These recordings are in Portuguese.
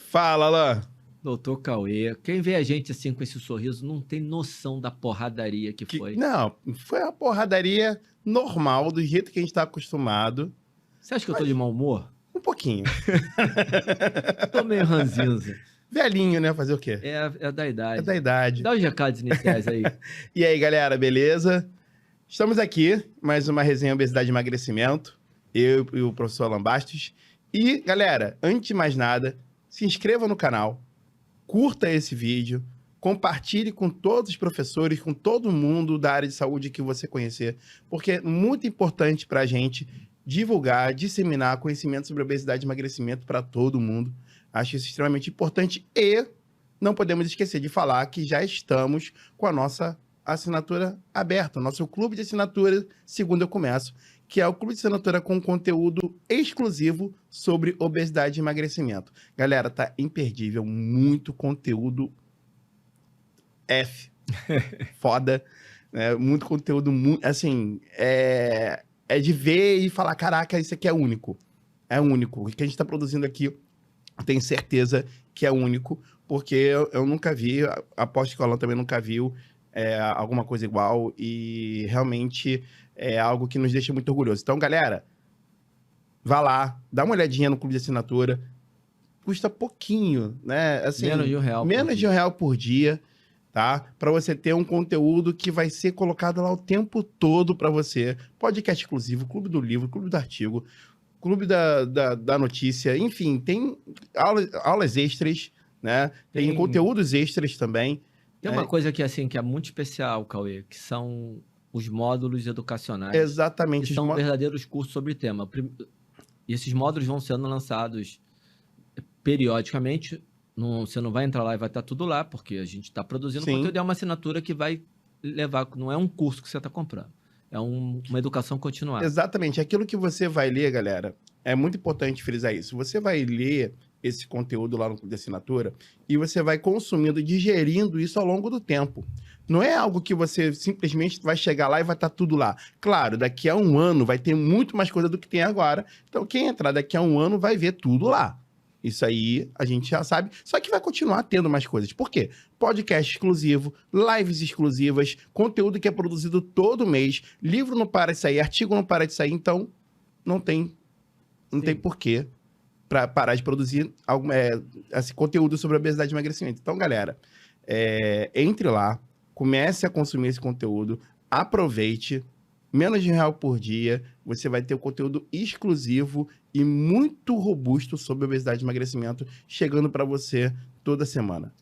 Fala, Alan. Doutor Cauê, quem vê a gente assim com esse sorriso não tem noção da porradaria que foi. Não, foi uma porradaria normal, do jeito que a gente tá acostumado. Você acha que eu tô de mau humor? Um pouquinho. Tô meio ranzinza. Velhinho, né? Fazer o quê? É da idade. É da idade. Dá os recados iniciais aí. E aí, galera, beleza? Estamos aqui, mais uma resenha Obesidade e Emagrecimento. Eu e o professor Alan Bastos. E, galera, antes de mais nada, se inscreva no canal, curta esse vídeo, compartilhe com todos os professores, com todo mundo da área de saúde que você conhecer, porque é muito importante para a gente divulgar, disseminar conhecimento sobre obesidade e emagrecimento para todo mundo. Acho isso extremamente importante e não podemos esquecer de falar que já estamos com a nossa assinatura aberta, nosso clube de assinatura, segundo eu começo, que é o clube de assinatura com conteúdo exclusivo sobre obesidade e emagrecimento. Galera, tá imperdível, muito conteúdo foda, né? Muito conteúdo, assim, é de ver e falar, caraca, isso aqui é único. É único. O que a gente tá produzindo aqui, eu tenho certeza que é único, porque eu nunca vi, aposto que o Alan também nunca viu, alguma coisa igual, e realmente é algo que nos deixa muito orgulhosos. Então, galera, vá lá, dá uma olhadinha no clube de assinatura, custa pouquinho, né? Assim, Menos de R$1 menos de R$1 por dia, tá? Para você ter um conteúdo que vai ser colocado lá o tempo todo para você. Podcast exclusivo, clube do livro, clube do artigo, clube da notícia, enfim, tem aulas extras, né? Tem conteúdos extras também. Tem uma coisa que, assim, que é muito especial, Cauê, que são os módulos educacionais. Exatamente. Que são verdadeiros cursos sobre tema. E esses módulos vão sendo lançados periodicamente. Você não vai entrar lá e vai estar tudo lá, porque a gente está produzindo conteúdo. É uma assinatura que vai levar... Não é um curso que você está comprando. É uma educação continuada. Exatamente. Aquilo que você vai ler, galera, é muito importante frisar isso. Você vai ler esse conteúdo lá no clube de assinatura e você vai consumindo, digerindo isso ao longo do tempo. Não é algo que você simplesmente vai chegar lá e vai estar tudo lá. Claro, daqui a um ano vai ter muito mais coisa do que tem agora. Então, quem entrar daqui a um ano vai ver tudo lá. Isso aí a gente já sabe. Só que vai continuar tendo mais coisas. Por quê? Podcast exclusivo, lives exclusivas, conteúdo que é produzido todo mês, livro não para de sair, artigo não para de sair. Então, não tem porquê para parar de produzir esse conteúdo sobre obesidade e emagrecimento. Então, galera, entre lá, comece a consumir esse conteúdo, aproveite, menos de R$1 por dia, você vai ter o conteúdo exclusivo e muito robusto sobre obesidade e emagrecimento chegando para você toda semana.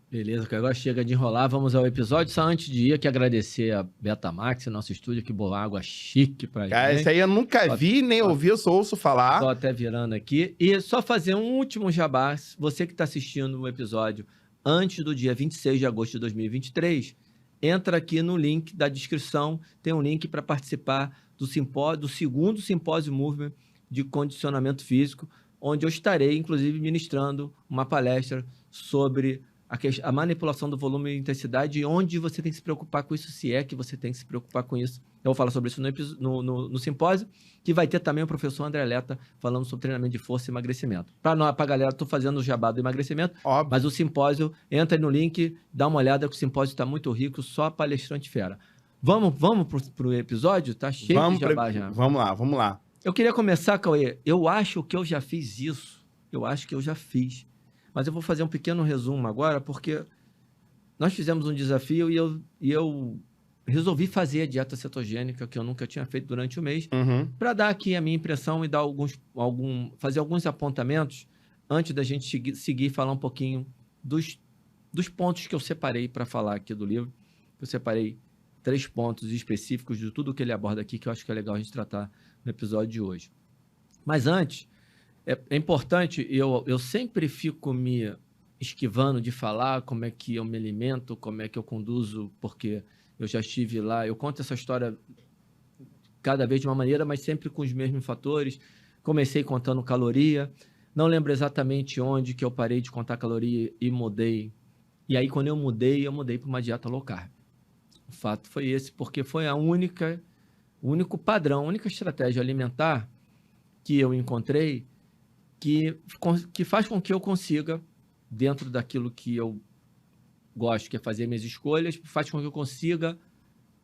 Beleza, que agora chega de enrolar, vamos ao episódio. Só antes de ir, aqui agradecer a Betamax, nosso estúdio, que boa água chique pra gente. Esse aí eu nunca vi, nem ouvi, eu só ouço falar. Tô até virando aqui. E só fazer um último jabá, você que está assistindo o episódio antes do dia 26 de agosto de 2023, entra aqui no link da descrição, tem um link para participar do segundo Simpósio Movement de Condicionamento Físico, onde eu estarei, inclusive, ministrando uma palestra sobre a manipulação do volume e intensidade e onde você tem que se preocupar com isso, se é que você tem que se preocupar com isso. Eu vou falar sobre isso no simpósio, que vai ter também o professor André Leta falando sobre treinamento de força e emagrecimento. Para a galera, estou fazendo o jabá do emagrecimento, óbvio. Mas o simpósio, entra aí no link, dá uma olhada que o simpósio está muito rico, só palestrante fera. Vamos para o episódio? Tá cheio de jabá já. Vamos lá. Eu queria começar, Cauê, eu acho que eu já fiz isso, mas eu vou fazer um pequeno resumo agora, porque nós fizemos um desafio e eu resolvi fazer a dieta cetogênica, que eu nunca tinha feito durante o mês, para dar aqui a minha impressão e dar fazer alguns apontamentos antes da gente seguir e falar um pouquinho dos pontos que eu separei para falar aqui do livro. Eu separei 3 pontos específicos de tudo que ele aborda aqui, que eu acho que é legal a gente tratar no episódio de hoje. Mas antes... É importante, eu sempre fico me esquivando de falar como é que eu me alimento, como é que eu conduzo, porque eu já estive lá, eu conto essa história cada vez de uma maneira, mas sempre com os mesmos fatores. Comecei contando caloria, não lembro exatamente onde que eu parei de contar caloria e mudei. E aí, quando eu mudei para uma dieta low carb. O fato foi esse, porque foi o único padrão, a única estratégia alimentar que eu encontrei que faz com que eu consiga dentro daquilo que eu gosto, que é fazer minhas escolhas, faz com que eu consiga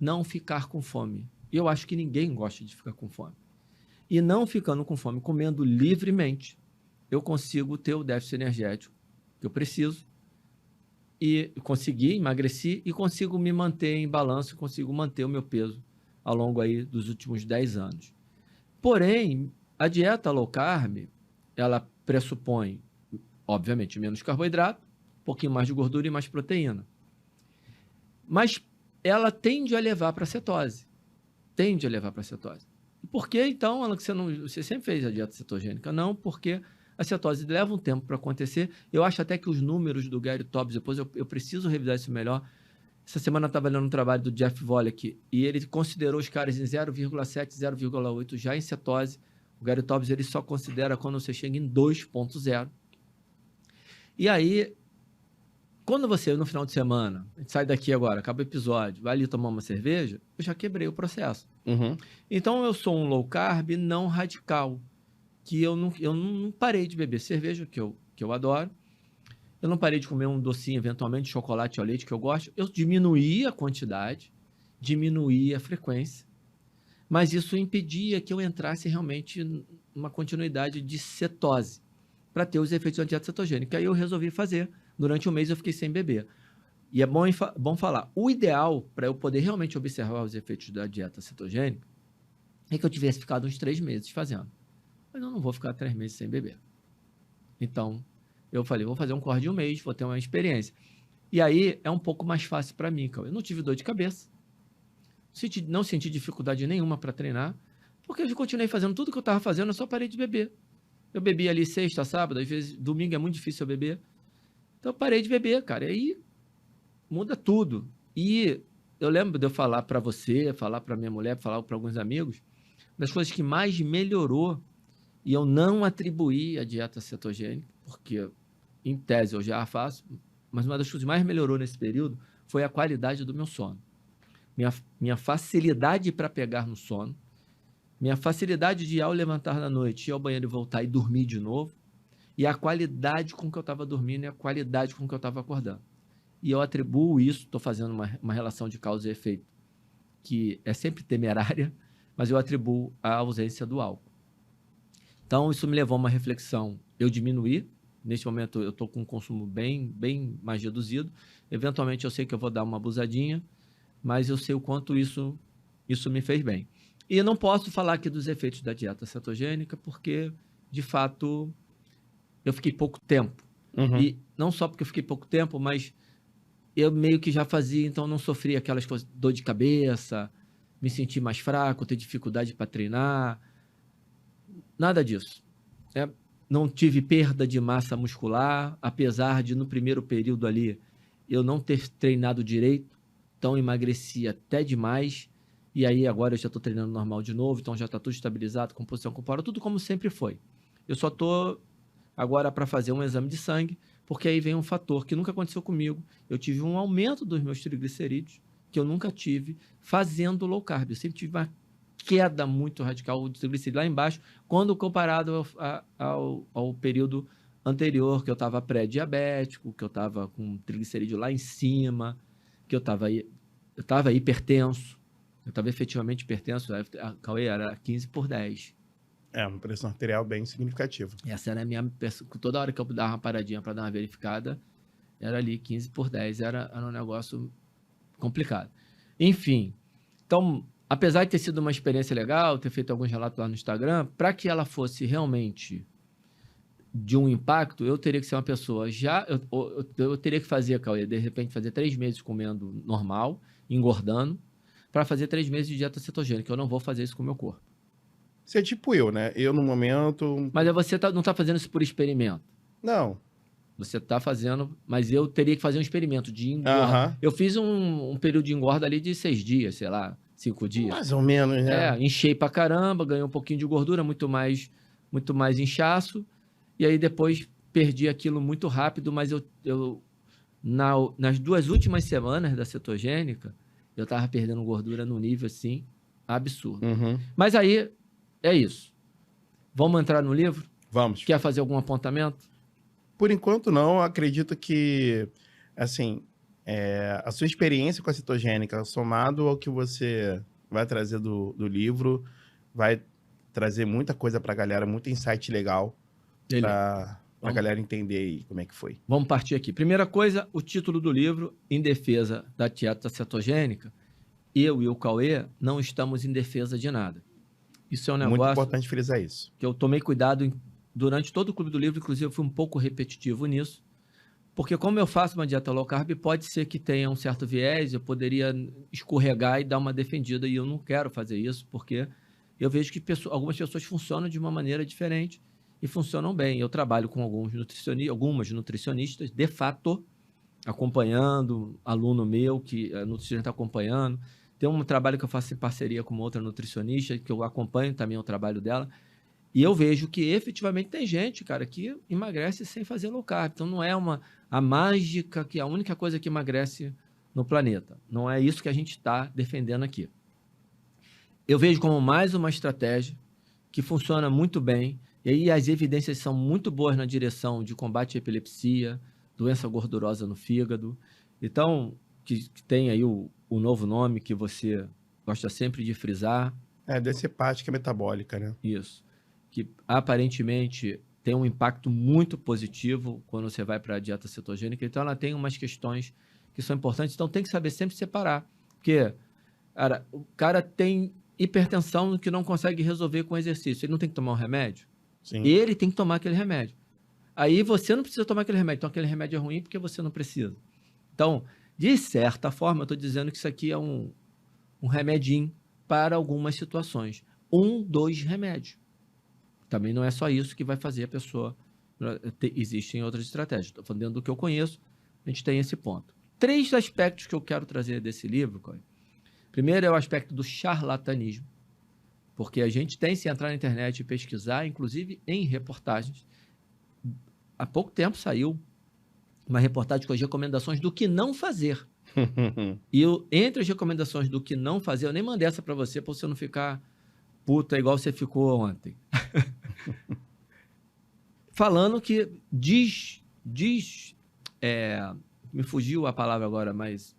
não ficar com fome. E eu acho que ninguém gosta de ficar com fome. E não ficando com fome, comendo livremente, eu consigo ter o déficit energético que eu preciso e conseguir emagrecer e consigo me manter em balanço, consigo manter o meu peso ao longo aí dos últimos 10 anos. Porém, a dieta low carb, ela pressupõe, obviamente, menos carboidrato, um pouquinho mais de gordura e mais proteína. Mas ela tende a levar para cetose. Tende a levar para cetose. E por que, então, você sempre fez a dieta cetogênica? Não, porque a cetose leva um tempo para acontecer. Eu acho até que os números do Gary Taubes, depois eu preciso revisar isso melhor. Essa semana eu estava lendo um trabalho do Jeff Volek e ele considerou os caras em 0,7, 0,8 já em cetose. O Gary Taubes ele só considera quando você chega em 2,0. E aí, quando você, no final de semana, a gente sai daqui agora, acaba o episódio, vai ali tomar uma cerveja, eu já quebrei o processo. Uhum. Então, eu sou um low carb não radical, que eu não parei de beber cerveja, que eu adoro. Eu não parei de comer um docinho, eventualmente, chocolate ao leite, que eu gosto. Eu diminuí a quantidade, diminuí a frequência, mas isso impedia que eu entrasse realmente numa continuidade de cetose, para ter os efeitos da dieta cetogênica. Aí eu resolvi fazer. Durante um mês eu fiquei sem beber. E é bom falar, o ideal para eu poder realmente observar os efeitos da dieta cetogênica é que eu tivesse ficado uns 3 meses fazendo. Mas eu não vou ficar 3 meses sem beber. Então, eu falei, vou fazer um corte de um mês, vou ter uma experiência. E aí é um pouco mais fácil para mim, Cauê. Eu não tive dor de cabeça, não senti dificuldade nenhuma para treinar, porque eu continuei fazendo tudo que eu estava fazendo, eu só parei de beber. Eu bebi ali sexta, sábado, às vezes domingo é muito difícil eu beber. Então eu parei de beber, cara. E aí muda tudo. E eu lembro de eu falar para você, falar para minha mulher, falar para alguns amigos, das coisas que mais melhorou, e eu não atribuí a dieta cetogênica, porque em tese eu já a faço, mas uma das coisas que mais melhorou nesse período foi a qualidade do meu sono. Minha facilidade para pegar no sono, minha facilidade de, ao levantar na noite, ir ao banheiro e voltar e dormir de novo, e a qualidade com que eu estava dormindo e a qualidade com que eu estava acordando. E eu atribuo isso, estou fazendo uma relação de causa e efeito, que é sempre temerária, mas eu atribuo à ausência do álcool. Então, isso me levou a uma reflexão. Eu diminuí, neste momento eu estou com um consumo bem mais reduzido. Eventualmente eu sei que eu vou dar uma abusadinha, mas eu sei o quanto isso me fez bem. E eu não posso falar aqui dos efeitos da dieta cetogênica, porque, de fato, eu fiquei pouco tempo. Uhum. E não só porque eu fiquei pouco tempo, mas eu meio que já fazia, então não sofri aquelas coisas, dor de cabeça, me senti mais fraco, ter dificuldade para treinar, nada disso. Não tive perda de massa muscular, apesar de no primeiro período ali eu não ter treinado direito, então emagreci até demais, e aí agora eu já estou treinando normal de novo, então já está tudo estabilizado, composição corporal, tudo como sempre foi. Eu só estou agora para fazer um exame de sangue, porque aí vem um fator que nunca aconteceu comigo. Eu tive um aumento dos meus triglicerídeos, que eu nunca tive, fazendo low carb. Eu sempre tive uma queda muito radical de triglicerídeos lá embaixo, quando comparado ao período anterior, que eu estava pré-diabético, que eu estava com triglicerídeo lá em cima, que eu estava hipertenso. Eu estava efetivamente hipertenso, a Cauê era 15/10. É, uma pressão arterial bem significativa. Essa era a minha... Toda hora que eu dava uma paradinha para dar uma verificada, era ali 15/10, era um negócio complicado. Enfim, então, apesar de ter sido uma experiência legal, ter feito alguns relatos lá no Instagram, para que ela fosse realmente de um impacto, eu teria que ser uma pessoa eu teria que fazer, Cauê, de repente fazer 3 meses comendo normal, engordando, para fazer 3 meses de dieta cetogênica. Eu não vou fazer isso com o meu corpo. Você é tipo eu, né? Eu, no momento... Mas você não está fazendo isso por experimento. Não. Você está fazendo... Mas eu teria que fazer um experimento de engorda. Eu fiz um período de engorda ali de 6 dias, sei lá, 5 dias. Mais ou menos, né? Enchei pra caramba, ganhei um pouquinho de gordura, muito mais inchaço. E aí depois perdi aquilo muito rápido, mas nas 2 últimas semanas da cetogênica, eu estava perdendo gordura num nível, assim, absurdo. Uhum. Mas aí... É isso. Vamos entrar no livro? Vamos. Quer fazer algum apontamento? Por enquanto, não. Acredito que, assim, a sua experiência com a cetogênica, somado ao que você vai trazer do livro, vai trazer muita coisa pra galera, muito insight legal Beleza. pra galera entender aí como é que foi. Vamos partir aqui. Primeira coisa, o título do livro, Em Defesa da Dieta Cetogênica. Eu e o Cauê não estamos em defesa de nada. Isso é um Muito negócio importante frisar isso. que eu tomei cuidado durante todo o Clube do Livro, inclusive eu fui um pouco repetitivo nisso, porque como eu faço uma dieta low carb, pode ser que tenha um certo viés, eu poderia escorregar e dar uma defendida, e eu não quero fazer isso, porque eu vejo que algumas pessoas funcionam de uma maneira diferente e funcionam bem. Eu trabalho com algumas nutricionistas, de fato, acompanhando, aluno meu que a nutricionista está acompanhando. Tem um trabalho que eu faço em parceria com uma outra nutricionista, que eu acompanho também o trabalho dela. E eu vejo que efetivamente tem gente, cara, que emagrece sem fazer low carb. Então não é a mágica, que é a única coisa que emagrece no planeta. Não é isso que a gente está defendendo aqui. Eu vejo como mais uma estratégia que funciona muito bem. E aí as evidências são muito boas na direção de combate à epilepsia, doença gordurosa no fígado. Então, que tem aí o novo nome que você gosta sempre de frisar. Doença hepática metabólica, né? Isso. Que aparentemente tem um impacto muito positivo quando você vai para a dieta cetogênica. Então, ela tem umas questões que são importantes. Então, tem que saber sempre separar. Porque, cara, o cara tem hipertensão que não consegue resolver com exercício. Ele não tem que tomar um remédio? Sim. Ele tem que tomar aquele remédio. Aí você não precisa tomar aquele remédio. Então, aquele remédio é ruim porque você não precisa. Então, de certa forma, eu estou dizendo que isso aqui é um remedinho para algumas situações. 2 remédios. Também não é só isso que vai fazer a pessoa. Existem outras estratégias. Estou falando dentro do que eu conheço, a gente tem esse ponto. 3 aspectos que eu quero trazer desse livro, Coy. Primeiro é o aspecto do charlatanismo, porque a gente tem, se entrar na internet e pesquisar, inclusive em reportagens, há pouco tempo saiu uma reportagem com as recomendações do que não fazer. E entre as recomendações do que não fazer, eu nem mandei essa para você não ficar puta igual você ficou ontem. Falando que me fugiu a palavra agora, mas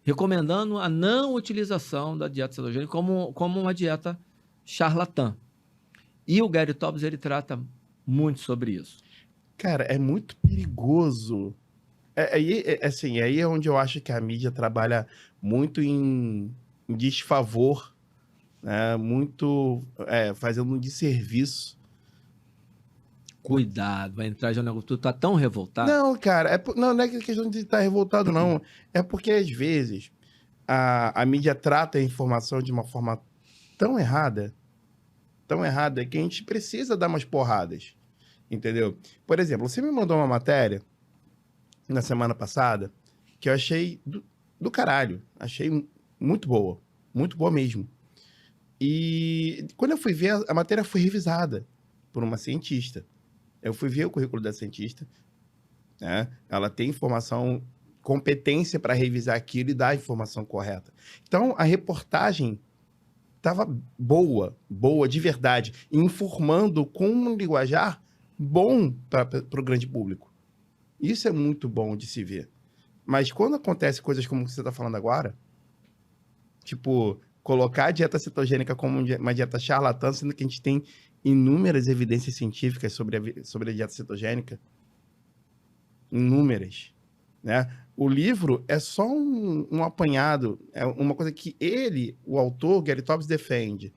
recomendando a não utilização da dieta cetogênica como uma dieta charlatã. E o Gary Taubes, ele trata muito sobre isso. Cara, é muito perigoso. Assim, aí é onde eu acho que a mídia trabalha muito em desfavor, né? Muito fazendo um desserviço. Cuidado, vai entrar já no negócio. Tu tá tão revoltado. Não, cara, não é questão de estar revoltado, não. É porque, às vezes, a mídia trata a informação de uma forma tão errada, que a gente precisa dar umas porradas, entendeu? Por exemplo, você me mandou uma matéria na semana passada que eu achei do caralho. Achei muito boa mesmo. E quando eu fui ver, a matéria foi revisada por uma cientista. Eu fui ver o currículo da cientista, né? Ela tem informação, competência para revisar aquilo e dar a informação correta. Então, a reportagem estava boa de verdade, informando com um linguajar bom para o grande público. Isso é muito bom de se ver. Mas quando acontece coisas como você está falando agora, tipo, colocar a dieta cetogênica como uma dieta charlatã, sendo que a gente tem inúmeras evidências científicas sobre a dieta cetogênica, inúmeras, né? O livro é só um apanhado, é uma coisa que o autor, Gary Taubes, defende,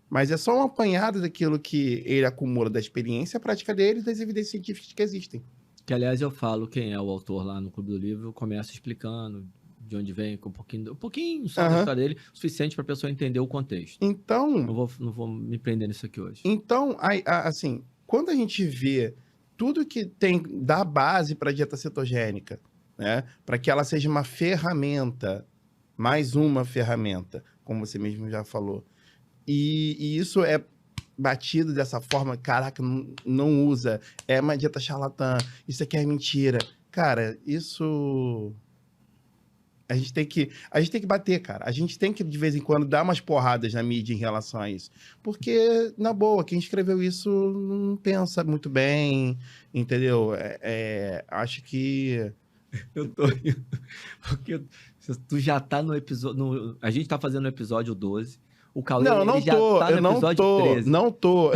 mas é só um apanhado daquilo que ele acumula da experiência, a prática dele e das evidências científicas que existem. Que, aliás, eu falo quem é o autor lá no Clube do Livro, eu começo explicando de onde vem, com um pouquinho só da história dele, o suficiente para a pessoa entender o contexto. Então... Não vou me prender nisso aqui hoje. Então, assim, quando a gente vê tudo que tem da base para a dieta cetogênica, né, para que ela seja uma ferramenta, mais uma ferramenta, como você mesmo já falou, e isso é batido dessa forma, caraca, não usa, é uma dieta charlatã, isso aqui é mentira. Cara, isso A gente tem que bater, cara. A gente tem que, de vez em quando, dar umas porradas na mídia em relação a isso. Porque, na boa, quem escreveu isso não pensa muito bem, entendeu? Acho que... Eu tô rindo, porque tu já tá no episódio... A gente tá fazendo o episódio 12, o Cauê Não, eu não ele já tô, tá no eu não episódio tô, 13. eu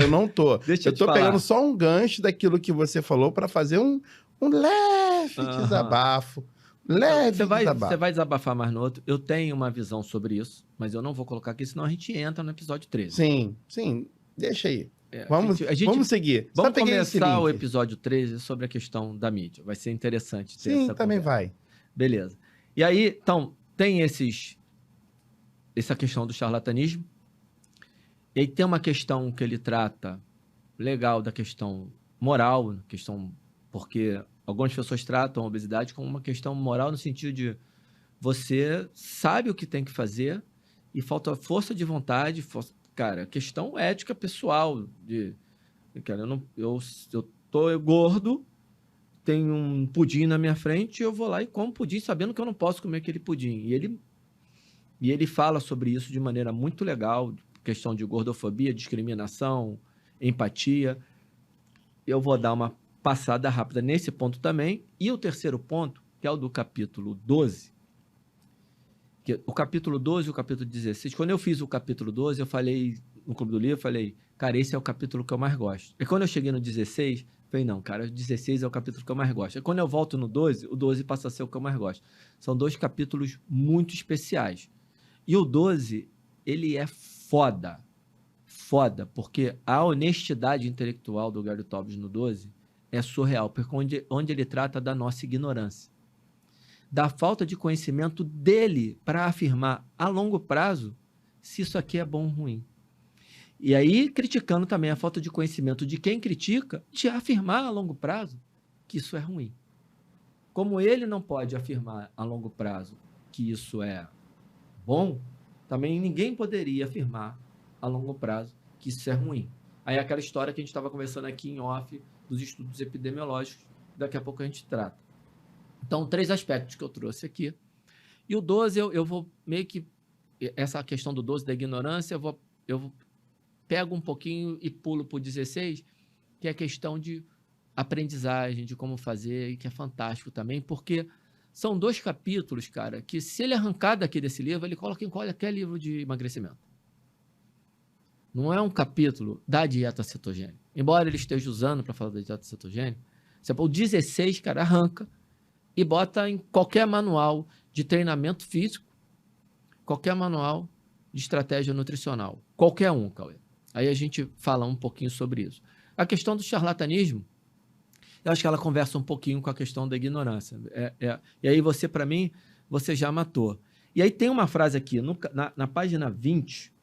não tô. Deixa eu Eu te tô falar. pegando só um gancho daquilo que você falou pra fazer um leve Aham. desabafo. Você Leve vai desabafo. desabafar mais no outro. Eu tenho uma visão sobre isso, mas eu não vou colocar aqui, senão a gente entra no episódio 13. Sim, deixa aí. É, Vamos seguir. Vamos Só peguei esse começar o link. episódio 13 sobre a questão da mídia. Vai ser interessante ter Sim, essa também conversa. vai. Beleza. E aí, então, tem essa questão do charlatanismo. E aí tem uma questão que ele trata legal da questão moral, porque algumas pessoas tratam a obesidade como uma questão moral no sentido de você sabe o que tem que fazer e falta força de vontade, cara, questão ética pessoal cara, eu tô gordo, tem um pudim na minha frente, eu vou lá e como pudim sabendo que eu não posso comer aquele pudim. E ele fala sobre isso de maneira muito legal, questão de gordofobia, discriminação, empatia. Eu vou dar uma passada rápida nesse ponto também. E o terceiro ponto, que é o do capítulo 12, o capítulo 12 e o capítulo 16. Quando eu fiz o capítulo 12, eu falei, no Clube do Livro, eu falei, cara, esse é o capítulo que eu mais gosto. E quando eu cheguei no 16, falei, não, cara, o 16 é o capítulo que eu mais gosto. E quando eu volto no 12, o 12 passa a ser o que eu mais gosto. São dois capítulos muito especiais. E o 12, ele é foda, porque a honestidade intelectual do Gary Taubes no 12 é surreal, porque onde ele trata da nossa ignorância, da falta de conhecimento dele para afirmar a longo prazo se isso aqui é bom ou ruim. E aí, criticando também a falta de conhecimento de quem critica, de afirmar a longo prazo que isso é ruim. Como ele não pode afirmar a longo prazo que isso é bom, também ninguém poderia afirmar a longo prazo que isso é ruim. Aí é aquela história que a gente estava conversando aqui em off dos estudos epidemiológicos, daqui a pouco a gente trata. Então, 3 aspectos que eu trouxe aqui. E o 12, eu vou meio que... Essa questão do 12, da ignorância, eu pego um pouquinho e pulo para o 16, que é a questão de aprendizagem, de como fazer, e que é fantástico também, porque são 2 capítulos, cara, que se ele arrancar daqui desse livro, ele coloca em qualquer livro de emagrecimento. Não é um capítulo da dieta cetogênica. Embora ele esteja usando para falar da dieta cetogênica, o 16, cara, arranca e bota em qualquer manual de treinamento físico, qualquer manual de estratégia nutricional. Qualquer um, Cauê. Aí a gente fala um pouquinho sobre isso. A questão do charlatanismo, eu acho que ela conversa um pouquinho com a questão da ignorância. E aí você, para mim, você já matou. E aí tem uma frase aqui, na página 20,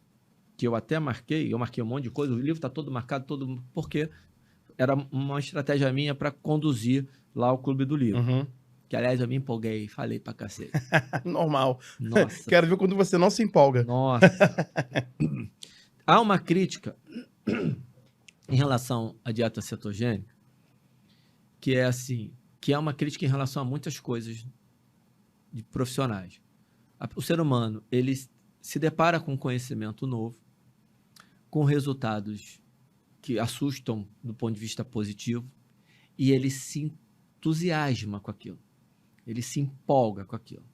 que eu até marquei, eu marquei um monte de coisa, o livro está todo marcado, porque era uma estratégia minha para conduzir lá o Clube do Livro. Uhum. Que, aliás, eu me empolguei, falei pra cacete. Normal. Nossa. Quero ver quando você não se empolga. Nossa. Há uma crítica em relação à dieta cetogênica, que é assim, que é uma crítica em relação a muitas coisas de profissionais. O ser humano, ele se depara com conhecimento novo, com resultados que assustam do ponto de vista positivo, e ele se entusiasma com aquilo. Ele se empolga com aquilo.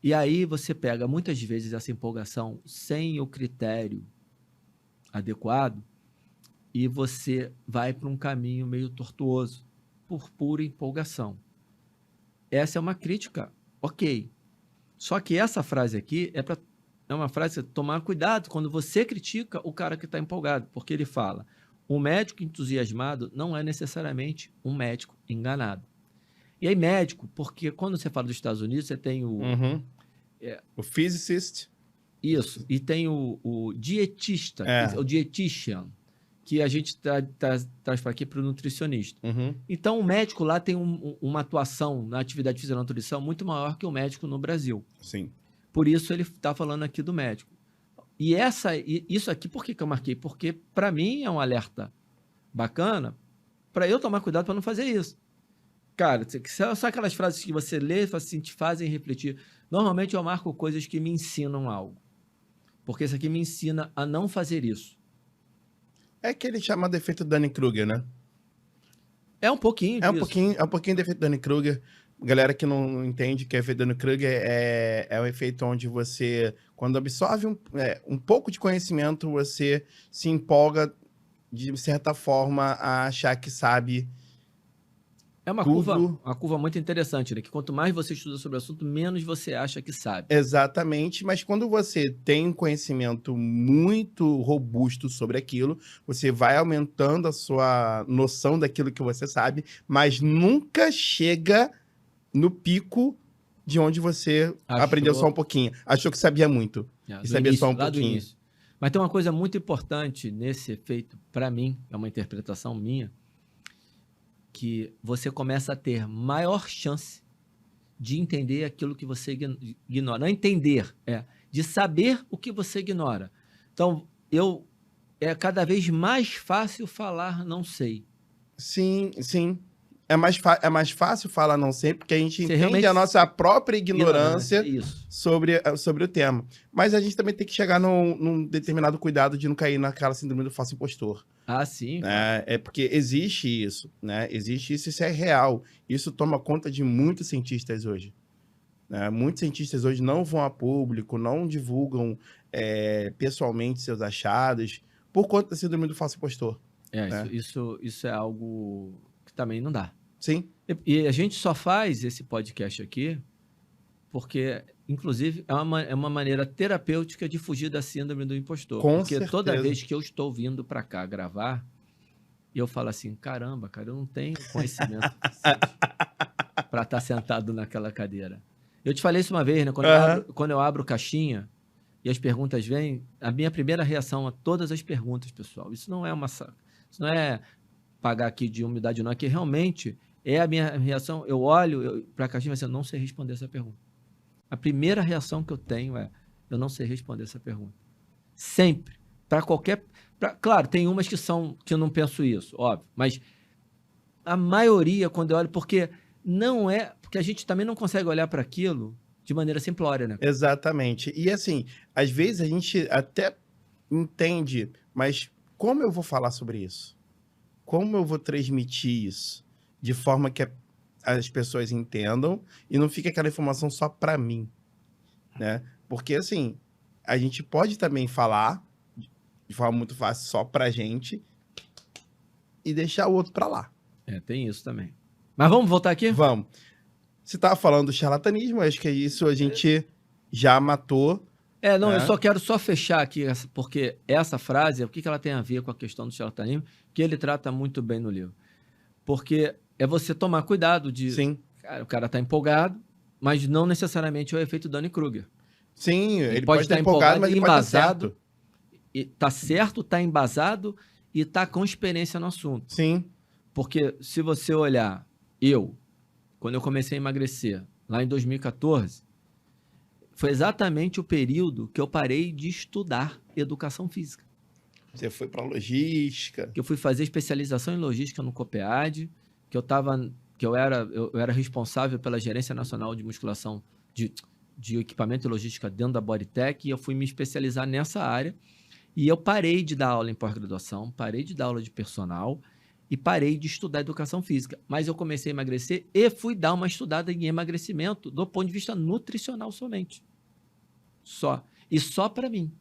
E aí você pega, muitas vezes, essa empolgação sem o critério adequado e você vai para um caminho meio tortuoso por pura empolgação. Essa é uma crítica, ok. Só que essa frase aqui é uma frase que tomar cuidado quando você critica o cara que está empolgado, porque ele fala, um médico entusiasmado não é necessariamente um médico enganado. E aí médico, porque quando você fala dos Estados Unidos, você tem o... Uhum. O physicist. Isso, e tem o dietista, o dietitian, que a gente traz para aqui para o nutricionista. Uhum. Então, o médico lá tem uma atuação na atividade física e na nutrição muito maior que o médico no Brasil. Sim. Por isso, ele está falando aqui do médico. E isso aqui, por que eu marquei? Porque, para mim, é um alerta bacana para eu tomar cuidado para não fazer isso. Cara, só aquelas frases que você lê e assim, te fazem refletir. Normalmente eu marco coisas que me ensinam algo. Porque isso aqui me ensina a não fazer isso. É aquele chamado efeito Dunning-Kruger, né? É um pouquinho disso. É um pouquinho do efeito Dunning-Kruger. Galera que não entende que é efeito Dunning-Kruger é um efeito onde você, quando absorve um pouco de conhecimento, você se empolga, de certa forma, a achar que sabe É uma tudo. curva muito interessante, né? Que quanto mais você estuda sobre o assunto, menos você acha que sabe. Exatamente, mas quando você tem um conhecimento muito robusto sobre aquilo, você vai aumentando a sua noção daquilo que você sabe, mas nunca chega no pico de onde você aprendeu só um pouquinho. Achou que sabia muito e sabia só um Lá do pouquinho. início. Mas tem uma coisa muito importante nesse efeito, para mim, é uma interpretação minha, que você começa a ter maior chance de entender aquilo que você ignora. Não entender, de saber o que você ignora. Então, é cada vez mais fácil falar não sei. Sim, sim. É mais fácil falar não sei, porque a gente Você entende realmente a nossa própria ignorância isso. sobre o tema. Mas a gente também tem que chegar num determinado cuidado de não cair naquela síndrome do falso impostor. Ah, sim. Né? É porque existe isso, né? Existe isso, isso é real. Isso toma conta de muitos cientistas hoje. Né? Muitos cientistas hoje não vão a público, não divulgam pessoalmente seus achados por conta da síndrome do falso impostor. Né? Isso é algo que também não dá. Sim. E a gente só faz esse podcast aqui porque, inclusive, é uma maneira terapêutica de fugir da síndrome do impostor. Com Porque certeza. toda vez que eu estou vindo para cá gravar, eu falo assim, caramba, cara, eu não tenho conhecimento para estar sentado naquela cadeira. Eu te falei isso uma vez, né? Quando eu abro caixinha e as perguntas vêm, a minha primeira reação a todas as perguntas, pessoal, isso não é pagar aqui de humildade, não, é que realmente é a minha reação. Eu olho para a caixinha e eu não sei responder essa pergunta. A primeira reação que eu tenho é, eu não sei responder essa pergunta. Sempre. Claro, tem umas que eu não penso isso, óbvio, mas a maioria, quando eu olho, porque a gente também não consegue olhar para aquilo de maneira simplória, né? Exatamente. E assim, às vezes a gente até entende, mas como eu vou falar sobre isso? Como eu vou transmitir isso de forma que as pessoas entendam e não fique aquela informação só para mim, né? Porque assim, a gente pode também falar de forma muito fácil só pra gente e deixar o outro para lá. Tem isso também. Mas vamos voltar aqui? Vamos. Você estava falando do charlatanismo, acho que isso a gente já matou. Não, eu só quero fechar aqui, porque essa frase, o que ela tem a ver com a questão do charlatanismo, que ele trata muito bem no livro. Porque é você tomar cuidado de... Sim. Cara, o cara está empolgado, mas não necessariamente é o efeito Dunning-Kruger. Sim, ele pode estar empolgado, mas ele embasado. Está certo, está embasado e está com experiência no assunto. Sim. Porque se você olhar, quando eu comecei a emagrecer, lá em 2014, foi exatamente o período que eu parei de estudar educação física. Você foi para logística. Que eu fui fazer especialização em logística no COPEAD, que eu era responsável pela Gerência Nacional de Musculação de Equipamento e Logística dentro da Bodytech, e eu fui me especializar nessa área. E eu parei de dar aula em pós-graduação, parei de dar aula de personal e parei de estudar educação física. Mas eu comecei a emagrecer e fui dar uma estudada em emagrecimento do ponto de vista nutricional somente. Só. E só para mim.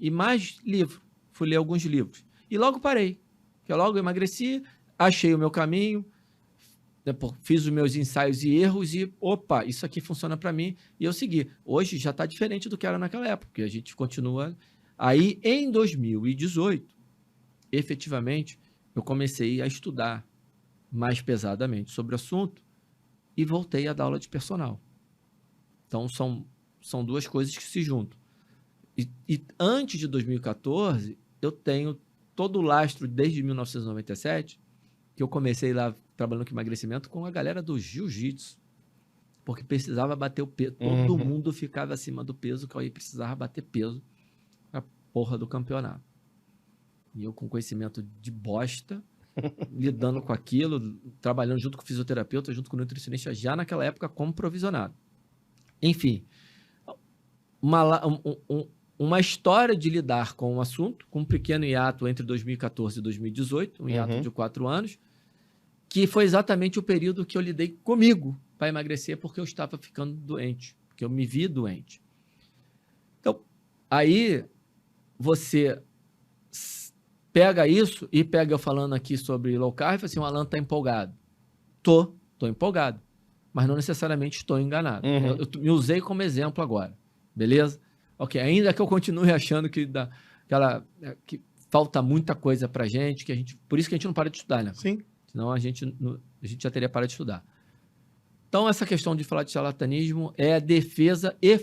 E mais livro. Fui ler alguns livros. E logo parei. Eu logo emagreci, achei o meu caminho, fiz os meus ensaios e erros e, opa, isso aqui funciona para mim. E eu segui. Hoje já está diferente do que era naquela época, porque a gente continua... Aí, em 2018, efetivamente, eu comecei a estudar mais pesadamente sobre o assunto e voltei a dar aula de personal. Então, são duas coisas que se juntam. E antes de 2014, eu tenho todo o lastro desde 1997, que eu comecei lá trabalhando com emagrecimento com a galera do jiu-jitsu, porque precisava bater o peso. Todo mundo ficava acima do peso, que eu precisava bater peso a porra do campeonato. E eu com conhecimento de bosta, lidando com aquilo, trabalhando junto com o fisioterapeuta, junto com o nutricionista, já naquela época como provisionado. Enfim, uma história de lidar com o assunto, com um pequeno hiato entre 2014 e 2018, um hiato de 4 anos, que foi exatamente o período que eu lidei comigo para emagrecer, porque eu estava ficando doente, porque eu me vi doente. Então, aí você pega isso e pega eu falando aqui sobre low carb e fala assim, o Alan está empolgado. Tô empolgado, mas não necessariamente estou enganado. Eu me usei como exemplo agora, beleza? Ok, ainda que eu continue achando que falta muita coisa pra gente, por isso que a gente não para de estudar, né? Sim. Senão a gente já teria parado de estudar. Então, essa questão de falar de charlatanismo é a defesa e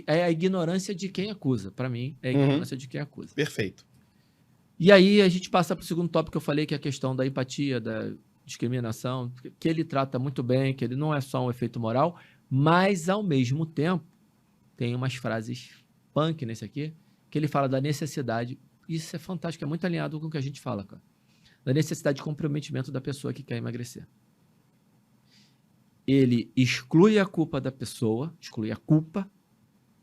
é a ignorância de quem acusa. Para mim, é a ignorância de quem acusa. Perfeito. E aí a gente passa para o segundo tópico que eu falei, que é a questão da empatia, da discriminação, que ele trata muito bem, que ele não é só um efeito moral, mas, ao mesmo tempo, tem umas frases punk nesse aqui, que ele fala da necessidade, isso é fantástico, é muito alinhado com o que a gente fala, cara, da necessidade de comprometimento da pessoa que quer emagrecer. Ele exclui a culpa da pessoa, exclui a culpa,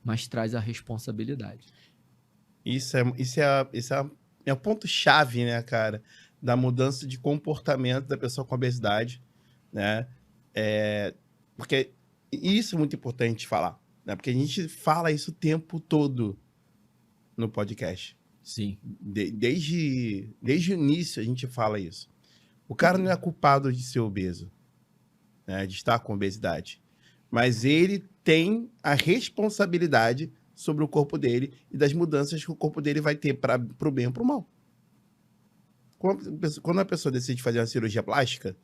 mas traz a responsabilidade. Isso é o ponto-chave, né, cara, da mudança de comportamento da pessoa com obesidade, né? Porque isso é muito importante falar, né? Porque a gente fala isso o tempo todo no podcast. Sim. Desde o início a gente fala isso. O cara não é culpado de ser obeso, né, de estar com obesidade, mas ele tem a responsabilidade sobre o corpo dele e das mudanças que o corpo dele vai ter para o bem ou para o mal. Quando a pessoa decide fazer uma cirurgia plástica,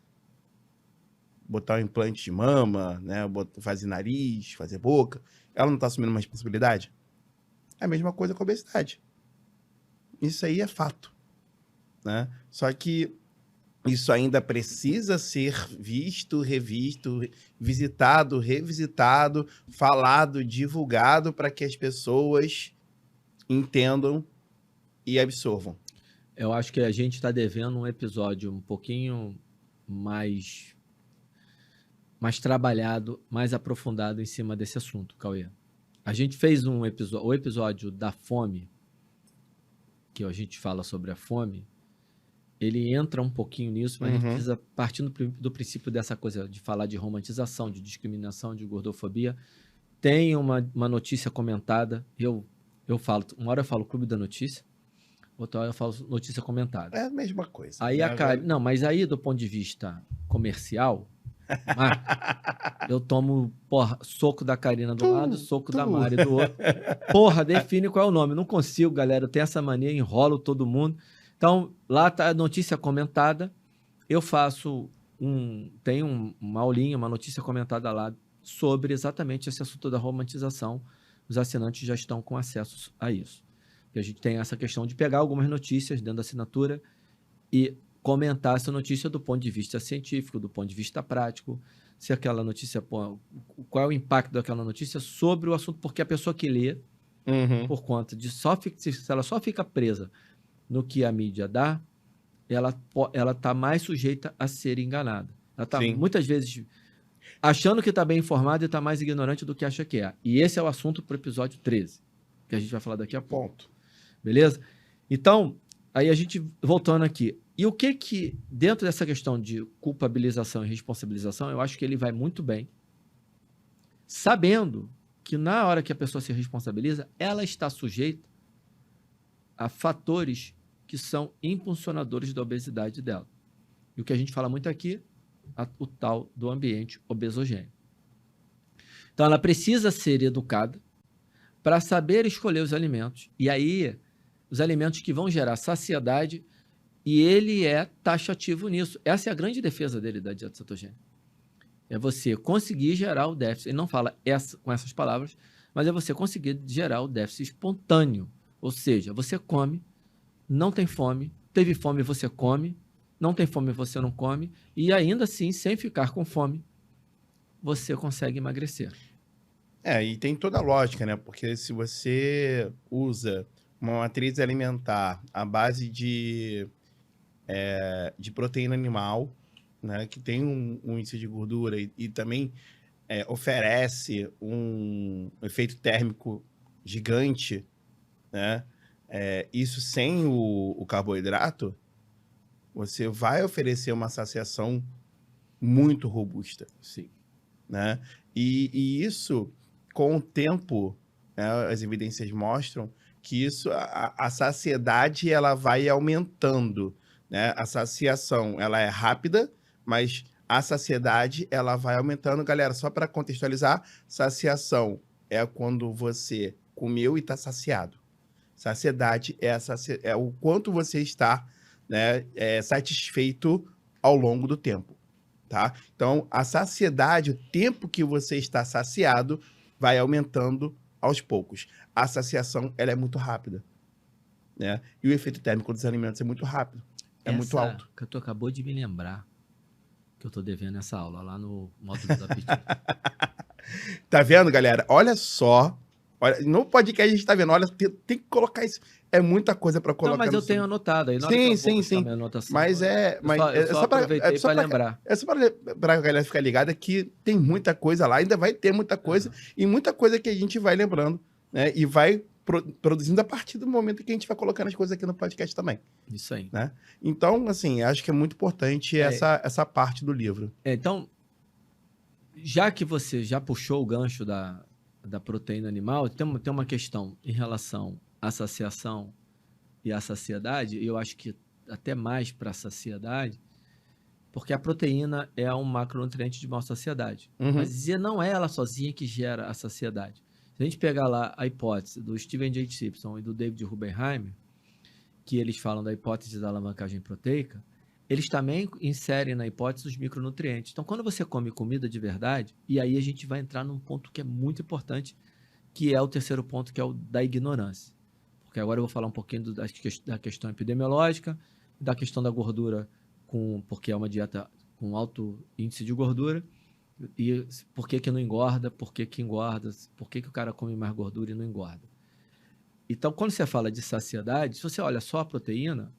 botar um implante de mama, né, fazer nariz, fazer boca, ela não está assumindo uma responsabilidade? É a mesma coisa com a obesidade. Isso aí é fato, né? Só que isso ainda precisa ser visto, revisto, visitado, revisitado, falado, divulgado para que as pessoas entendam e absorvam. Eu acho que a gente está devendo um episódio um pouquinho mais trabalhado, mais aprofundado em cima desse assunto, Cauê. A gente fez o episódio da fome, que a gente fala sobre a fome, ele entra um pouquinho nisso, mas a gente precisa, partindo do princípio dessa coisa de falar de romantização, de discriminação, de gordofobia, tem uma notícia comentada, eu falo, uma hora eu falo Clube da Notícia, outra hora eu falo notícia comentada. É a mesma coisa. Aí não, mas aí do ponto de vista comercial, eu tomo, soco da Karina do lado, soco da Mari do outro. Define qual é o nome. Não consigo, galera. Eu tenho essa mania, enrolo todo mundo. Então, lá tá a notícia comentada. Eu faço tem uma aulinha, uma notícia comentada lá sobre exatamente esse assunto da romantização. Os assinantes já estão com acesso a isso. E a gente tem essa questão de pegar algumas notícias dentro da assinatura e comentar essa notícia do ponto de vista científico, do ponto de vista prático, se aquela notícia, qual é o impacto daquela notícia sobre o assunto, porque a pessoa que lê, por conta de se ela só fica presa no que a mídia dá, ela está mais sujeita a ser enganada. Ela está muitas vezes achando que está bem informada e está mais ignorante do que acha que é. E esse é o assunto para o episódio 13, que a gente vai falar daqui a pouco. Beleza? Então, aí a gente, voltando aqui, e o que dentro dessa questão de culpabilização e responsabilização, eu acho que ele vai muito bem, sabendo que na hora que a pessoa se responsabiliza, ela está sujeita a fatores que são impulsionadores da obesidade dela. E o que a gente fala muito aqui, o tal do ambiente obesogênico. Então, ela precisa ser educada para saber escolher os alimentos. E aí, os alimentos que vão gerar saciedade, e ele é taxativo nisso. Essa é a grande defesa dele da dieta cetogênica. É você conseguir gerar o déficit. Ele não fala com essas palavras, mas é você conseguir gerar o déficit espontâneo. Ou seja, você come, não tem fome, teve fome, você come, não tem fome, você não come, e ainda assim, sem ficar com fome, você consegue emagrecer. E tem toda a lógica, né? Porque se você usa uma matriz alimentar à base de proteína animal, né? Que tem um índice de gordura e também oferece um efeito térmico gigante, né? Isso sem o carboidrato, você vai oferecer uma saciação muito robusta, Sim. né? E isso, com o tempo, né, as evidências mostram que isso, a saciedade, ela vai aumentando, né? A saciação, ela é rápida, mas a saciedade, ela vai aumentando. Galera, só para contextualizar, saciação é quando você comeu e está saciado. Saciedade é o quanto você está, né, satisfeito ao longo do tempo, tá? Então, a saciedade, o tempo que você está saciado, vai aumentando aos poucos. A saciação, ela é muito rápida, né? E o efeito térmico dos alimentos é muito rápido, é muito alto. Que tu acabou de me lembrar que eu tô devendo essa aula lá no módulo do apetite. Tá vendo, galera? Olha só. Olha, no podcast a gente tá vendo, olha, tem que colocar isso. É muita coisa para colocar. Não, mas no eu tenho anotado aí. Na hora Sim, que eu vou sim, buscar sim. minha anotação, Mas eu só aproveitei para lembrar. É só pra galera ficar ligada que tem muita coisa lá, ainda vai ter muita coisa, e muita coisa que a gente vai lembrando, né? E vai produzindo a partir do momento que a gente vai colocando as coisas aqui no podcast também. Isso aí. Né? Então, assim, acho que é muito importante essa parte do livro. Então, já que você já puxou o gancho da proteína animal, tem uma questão em relação à saciação e à saciedade, e eu acho que até mais para a saciedade, porque a proteína é um macronutriente de maior saciedade. Uhum. Mas não é ela sozinha que gera a saciedade. Se a gente pegar lá a hipótese do Steven J. Simpson e do David Rubenheimer, que eles falam da hipótese da alavancagem proteica, eles também inserem na hipótese os micronutrientes. Então, quando você come comida de verdade, e aí a gente vai entrar num ponto que é muito importante, que é o terceiro ponto, que é o da ignorância. Porque agora eu vou falar um pouquinho da questão epidemiológica, da questão da gordura, porque é uma dieta com alto índice de gordura, e por que não engorda, por que engorda, por que o cara come mais gordura e não engorda. Então, quando você fala de saciedade, se você olha só a proteína,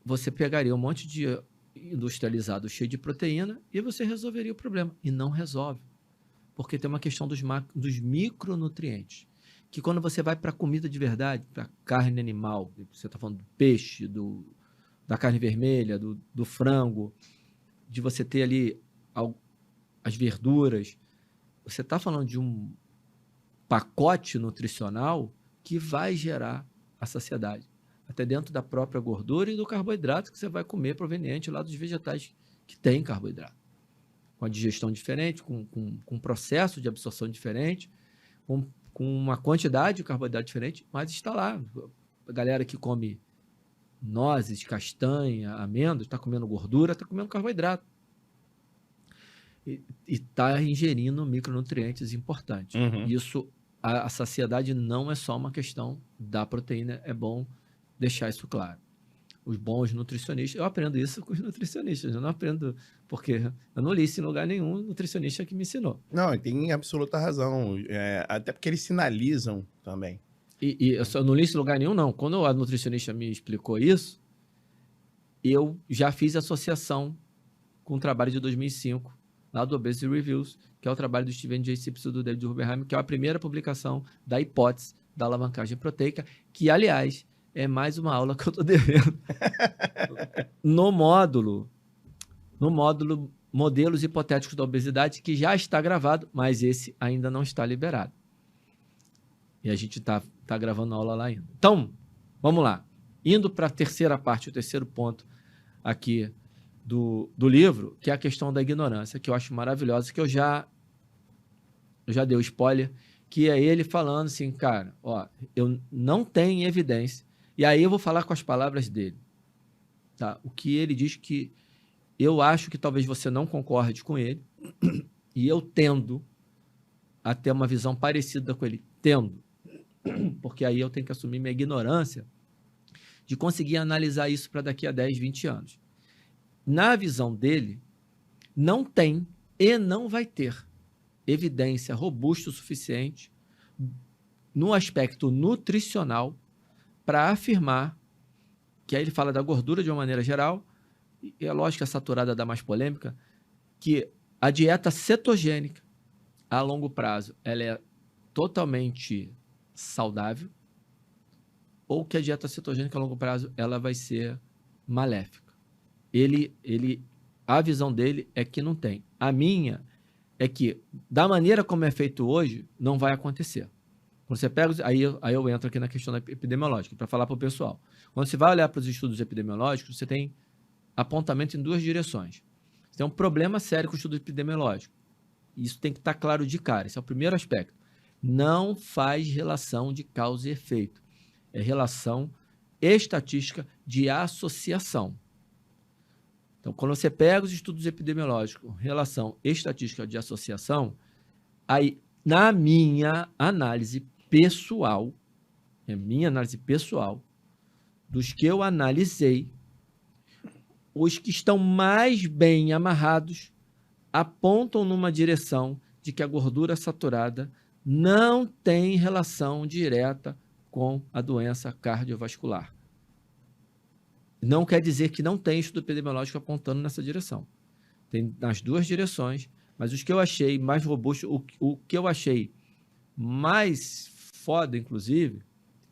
você pegaria um monte de industrializado cheio de proteína e você resolveria o problema. E não resolve. Porque tem uma questão dos micronutrientes. Que quando você vai para comida de verdade, para carne animal, você está falando do peixe, da carne vermelha, do frango, de você ter ali as verduras, você está falando de um pacote nutricional que vai gerar a saciedade. Até dentro da própria gordura e do carboidrato que você vai comer proveniente lá dos vegetais que tem carboidrato. Com a digestão diferente, com um processo de absorção diferente, com uma quantidade de carboidrato diferente, mas está lá. A galera que come nozes, castanha, amêndoas, está comendo gordura, está comendo carboidrato. E está ingerindo micronutrientes importantes. Uhum. Isso, a saciedade não é só uma questão da proteína, é bom deixar isso claro. Os bons nutricionistas, eu aprendo isso com os nutricionistas, eu não aprendo porque eu não li isso em lugar nenhum, nutricionista que me ensinou. Não, tem absoluta razão, até porque eles sinalizam também. E eu não li isso em lugar nenhum, não. Quando a nutricionista me explicou isso, eu já fiz associação com o trabalho de 2005, lá do Obesity Reviews, que é o trabalho do Steven J. Simpson e do David Rubenheimer, que é a primeira publicação da hipótese da alavancagem proteica, que, aliás, é mais uma aula que eu estou devendo. No módulo Modelos Hipotéticos da Obesidade, que já está gravado, mas esse ainda não está liberado. E a gente está gravando a aula lá ainda. Então, vamos lá. Indo para a terceira parte, o terceiro ponto aqui do livro, que é a questão da ignorância, que eu acho maravilhosa, que eu já dei o spoiler, que é ele falando assim, cara, ó, eu não tenho evidência. E aí eu vou falar com as palavras dele. Tá? O que ele diz que eu acho que talvez você não concorde com ele, e eu tendo a ter uma visão parecida com ele. Tendo. Porque aí eu tenho que assumir minha ignorância de conseguir analisar isso para daqui a 10, 20 anos. Na visão dele, não tem e não vai ter evidência robusta o suficiente no aspecto nutricional para afirmar que aí ele fala da gordura de uma maneira geral, e é lógico que a saturada dá mais polêmica, que a dieta cetogênica a longo prazo, ela é totalmente saudável, ou que a dieta cetogênica a longo prazo, ela vai ser maléfica. A visão dele é que não tem. A minha é que, da maneira como é feito hoje, não vai acontecer. Quando você pega, aí eu entro aqui na questão epidemiológica, para falar para o pessoal. Quando você vai olhar para os estudos epidemiológicos, você tem apontamento em duas direções. Você tem um problema sério com o estudo epidemiológico. Isso tem que estar claro de cara. Esse é o primeiro aspecto. Não faz relação de causa e efeito. É relação estatística de associação. Então, quando você pega os estudos epidemiológicos, relação estatística de associação, aí, na minha análise pessoal, dos que eu analisei, os que estão mais bem amarrados apontam numa direção de que a gordura saturada não tem relação direta com a doença cardiovascular. Não quer dizer que não tem estudo epidemiológico apontando nessa direção. Tem nas duas direções, mas os que eu achei mais robustos, o que eu achei mais foda, inclusive,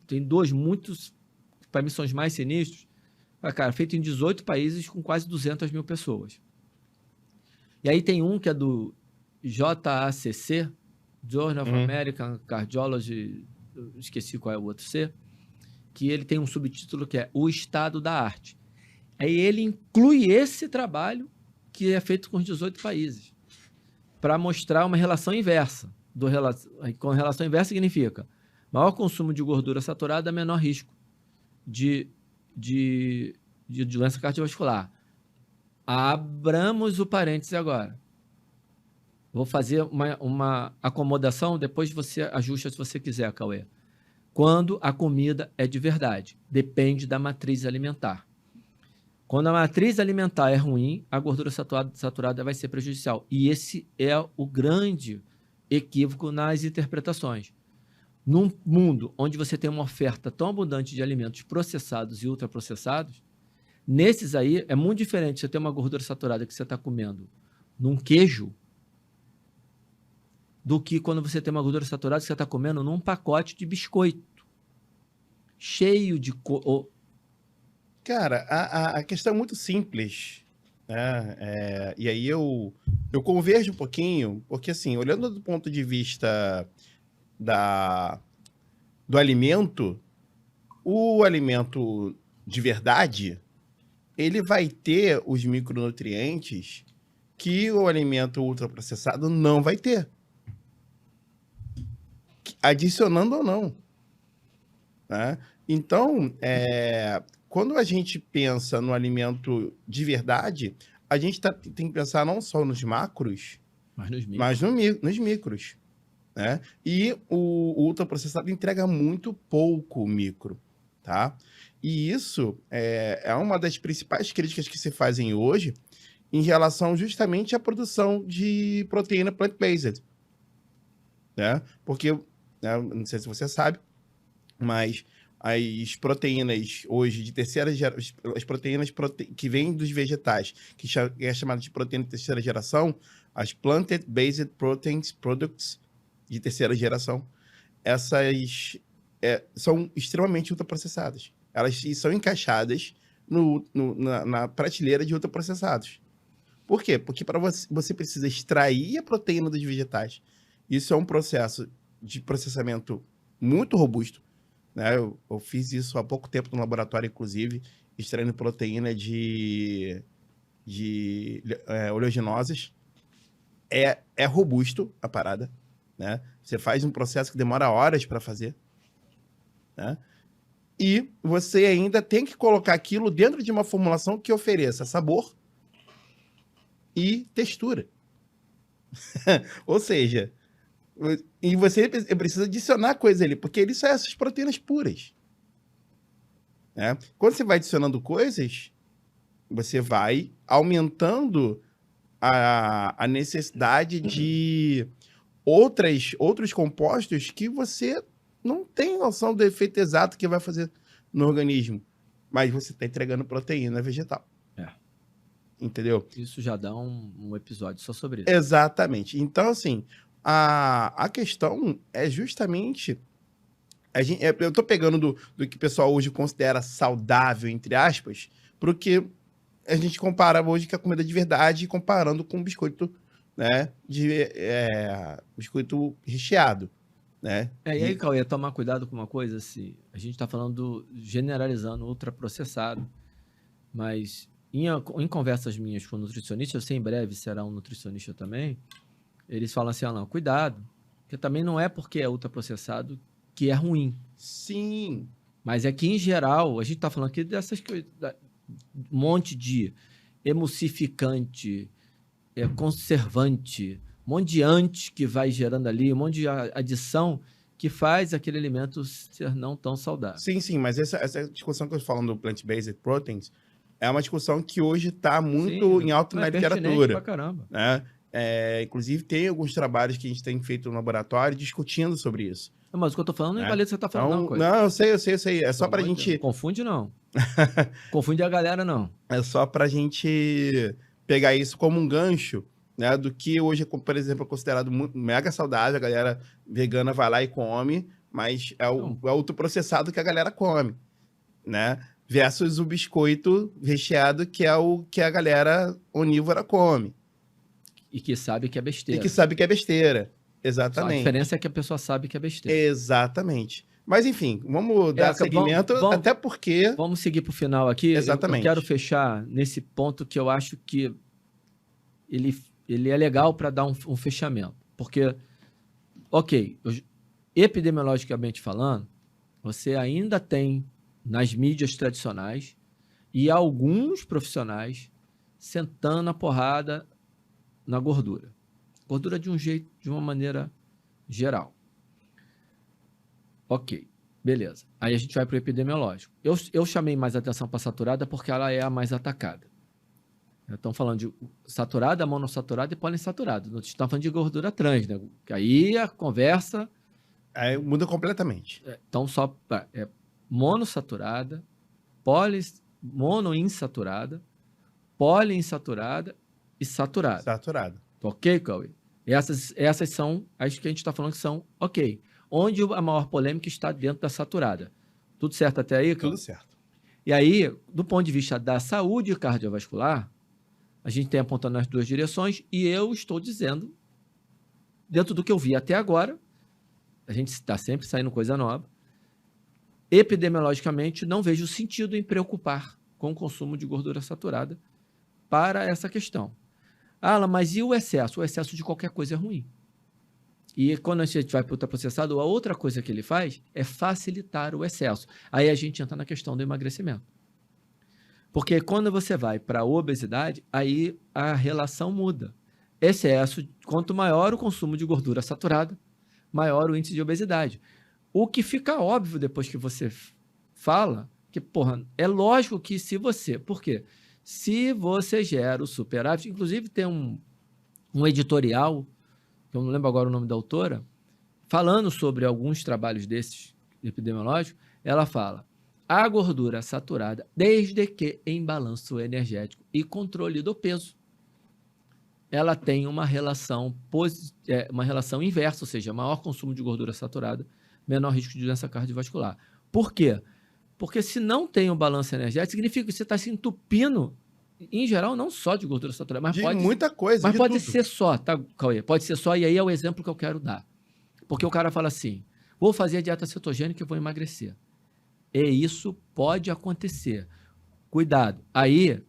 tem dois muitos, para mim, são os mais sinistros, cara, feito em 18 países com quase 200 mil pessoas. E aí tem um que é do JACC, Journal of American Cardiology, eu esqueci qual é o outro C, que ele tem um subtítulo que é O Estado da Arte. Aí ele inclui esse trabalho que é feito com os 18 países, para mostrar uma relação inversa. Com relação inversa significa maior consumo de gordura saturada, menor risco de doença cardiovascular. Abramos o parênteses agora. Vou fazer uma acomodação, depois você ajusta se você quiser, Cauê. Quando a comida é de verdade. Depende da matriz alimentar. Quando a matriz alimentar é ruim, a gordura saturada vai ser prejudicial. E esse é o grande equívoco nas interpretações. Num mundo onde você tem uma oferta tão abundante de alimentos processados e ultraprocessados, nesses aí é muito diferente você ter uma gordura saturada que você está comendo num queijo do que quando você tem uma gordura saturada que você está comendo num pacote de biscoito cheio de... Cara, a questão é muito simples, né? E aí eu converjo um pouquinho, porque assim, olhando do ponto de vista do alimento, o alimento de verdade, ele vai ter os micronutrientes que o alimento ultraprocessado não vai ter. Adicionando ou não. Né? Então, quando a gente pensa no alimento de verdade, a gente tem que pensar não só nos macros, mas nos micros. Né? E o ultraprocessado entrega muito pouco micro. Tá? E isso é uma das principais críticas que se fazem hoje em relação justamente à produção de proteína plant-based. Né? Porque, né, não sei se você sabe, mas as proteínas hoje de terceira geração, as proteínas que vêm dos vegetais, que é chamada de proteína de terceira geração, as plant-based proteins products de terceira geração, essas são extremamente ultraprocessadas. Elas são encaixadas na prateleira de ultraprocessados. Por quê? Porque para você precisa extrair a proteína dos vegetais. Isso é um processo de processamento muito robusto. Né? Eu fiz isso há pouco tempo no laboratório, inclusive, extraindo proteína de oleaginosas. É robusto a parada. Né? Você faz um processo que demora horas para fazer. Né? E você ainda tem que colocar aquilo dentro de uma formulação que ofereça sabor e textura. Ou seja, e você precisa adicionar coisa ali, porque ele são essas proteínas puras. Né? Quando você vai adicionando coisas, você vai aumentando a necessidade de outros compostos que você não tem noção do efeito exato que vai fazer no organismo. Mas você está entregando proteína vegetal. Entendeu? Isso já dá um episódio só sobre isso. Exatamente. Então, assim, A questão é justamente... eu tô pegando do que o pessoal hoje considera saudável, entre aspas, porque a gente compara hoje com a comida de verdade, comparando com biscoito, né? Biscoito recheado, né? E aí, Cauê, tomar cuidado com uma coisa, assim, a gente está falando, generalizando, ultraprocessado, mas em conversas minhas com nutricionistas, eu sei em breve será um nutricionista também, eles falam assim, não, cuidado, porque também não é porque é ultraprocessado que é ruim. Sim. Mas é que, em geral, a gente está falando aqui dessas coisas, um monte de emulsificante, conservante, um monte de anti que vai gerando ali, um monte de adição que faz aquele alimento ser não tão saudável. Sim, mas essa discussão que eu estou falando do plant-based proteins é uma discussão que hoje está muito em alta na literatura. Pra caramba. Né? Inclusive, tem alguns trabalhos que a gente tem feito no laboratório discutindo sobre isso. Mas o que eu tô falando não é valendo o que você tá falando, então, não, eu sei. É só pra gente... Não confunde, não. Confunde a galera, não. É só pra gente pegar isso como um gancho, né? Do que hoje, por exemplo, é considerado mega saudável. A galera vegana vai lá e come, mas é o ultraprocessado que a galera come, né? Versus o biscoito recheado, que é o que a galera onívora come. E que sabe que é besteira. Exatamente. A diferença é que a pessoa sabe que é besteira. Exatamente. Mas, enfim, vamos dar seguimento, até porque... Vamos seguir para o final aqui. Exatamente. Eu quero fechar nesse ponto que eu acho que ele é legal para dar um fechamento. Porque, epidemiologicamente falando, você ainda tem nas mídias tradicionais e alguns profissionais sentando a porrada na gordura. Gordura de uma maneira geral. Ok, beleza. Aí a gente vai para o epidemiológico. Eu chamei mais atenção para a saturada porque ela é a mais atacada. Estamos falando de saturada, monossaturada e poliinsaturada. Não estamos falando de gordura trans, né? Aí a conversa... Aí muda completamente. Então, só monossaturada, monoinsaturada, poliinsaturada e saturada. Saturada. Ok, Cauê? Essas são as que a gente está falando que são ok. Onde a maior polêmica está dentro da saturada. Tudo certo até aí, Cauê? Tudo certo. E aí, do ponto de vista da saúde cardiovascular, a gente tem apontando nas duas direções e eu estou dizendo, dentro do que eu vi até agora, a gente está sempre saindo coisa nova, epidemiologicamente não vejo sentido em preocupar com o consumo de gordura saturada para essa questão. Mas e o excesso? O excesso de qualquer coisa é ruim. E quando a gente vai para o ultraprocessado, a outra coisa que ele faz é facilitar o excesso. Aí a gente entra na questão do emagrecimento. Porque quando você vai para a obesidade, aí a relação muda. Excesso, quanto maior o consumo de gordura saturada, maior o índice de obesidade. O que fica óbvio depois que você fala, que, é lógico que se você... Por quê? Se você gera o superávit, inclusive tem um editorial, que eu não lembro agora o nome da autora, falando sobre alguns trabalhos desses epidemiológicos, ela fala, a gordura saturada, desde que em balanço energético e controle do peso, ela tem uma relação inversa, ou seja, maior consumo de gordura saturada, menor risco de doença cardiovascular. Por quê? Porque se não tem um balanço energético, significa que você está se entupindo, em geral, não só de gordura saturada, mas muita coisa. Mas pode ser só, tá, Cauê? Pode ser só, e aí é o exemplo que eu quero dar. Porque o cara fala assim, vou fazer a dieta cetogênica e vou emagrecer. E isso pode acontecer. Cuidado. Aí,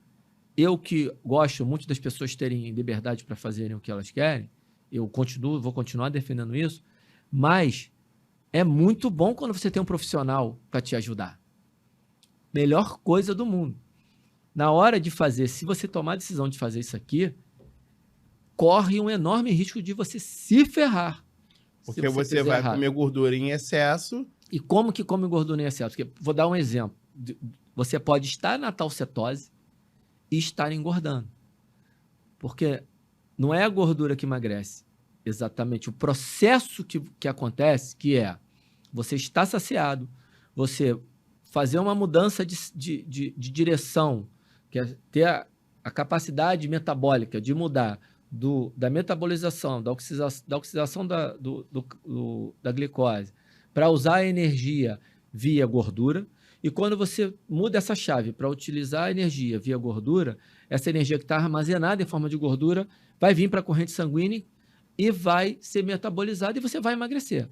eu que gosto muito das pessoas terem liberdade para fazerem o que elas querem, vou continuar defendendo isso, mas é muito bom quando você tem um profissional para te ajudar. Melhor coisa do mundo. Na hora de fazer, se você tomar a decisão de fazer isso aqui, corre um enorme risco de você se ferrar. Porque você vai comer gordura em excesso. E como que come gordura em excesso? Porque, vou dar um exemplo. Você pode estar na tal cetose e estar engordando. Porque não é a gordura que emagrece. Exatamente. O processo que acontece, que é você estar saciado, você fazer uma mudança de direção, que é ter a capacidade metabólica de mudar da metabolização, da oxidação da glicose, para usar a energia via gordura. E quando você muda essa chave para utilizar a energia via gordura, essa energia que está armazenada em forma de gordura vai vir para a corrente sanguínea e vai ser metabolizada e você vai emagrecer.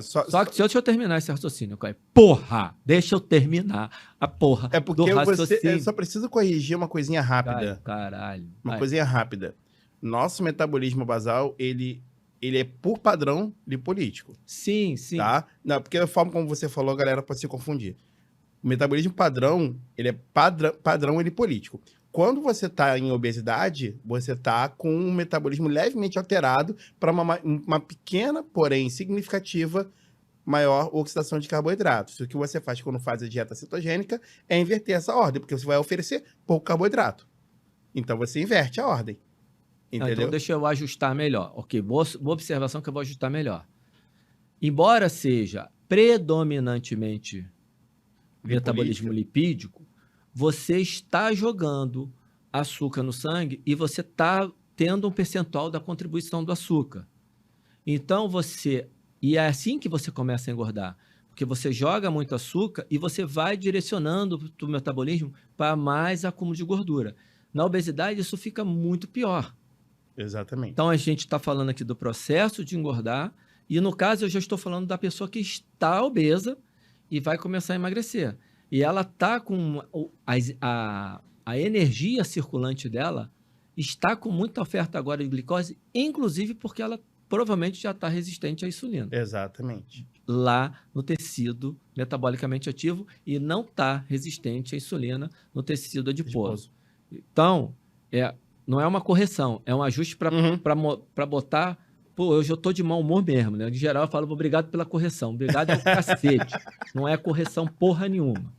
Só que deixa eu terminar esse raciocínio, Caio. Porra! Deixa eu terminar a porra É porque do raciocínio. eu só preciso corrigir uma coisinha rápida. Caralho. Uma coisinha rápida. Nosso metabolismo basal, ele é, por padrão, lipolítico. Sim, sim. Tá? Não, porque a forma como você falou, a galera pode se confundir. O metabolismo padrão, ele é padrão lipolítico. Quando você está em obesidade, você está com um metabolismo levemente alterado para uma pequena, porém significativa, maior oxidação de carboidratos. O que você faz quando faz a dieta cetogênica é inverter essa ordem, porque você vai oferecer pouco carboidrato. Então você inverte a ordem. Entendeu? Então deixa eu ajustar melhor. Ok, boa observação que eu vou ajustar melhor. Embora seja predominantemente metabolismo lipídico, você está jogando açúcar no sangue e você está tendo um percentual da contribuição do açúcar. Então e é assim que você começa a engordar, porque você joga muito açúcar e você vai direcionando o metabolismo para mais acúmulo de gordura. Na obesidade, isso fica muito pior. Exatamente. Então, a gente está falando aqui do processo de engordar e, no caso, eu já estou falando da pessoa que está obesa e vai começar a emagrecer. E ela está com a energia circulante dela, está com muita oferta agora de glicose, inclusive porque ela provavelmente já está resistente à insulina. Exatamente. Lá no tecido metabolicamente ativo e não está resistente à insulina no tecido adiposo. Então, não é uma correção, é um ajuste para botar... Pô, hoje eu tô de mau humor mesmo, né? Em geral, eu falo obrigado pela correção. Obrigado é o cacete. Não é correção porra nenhuma.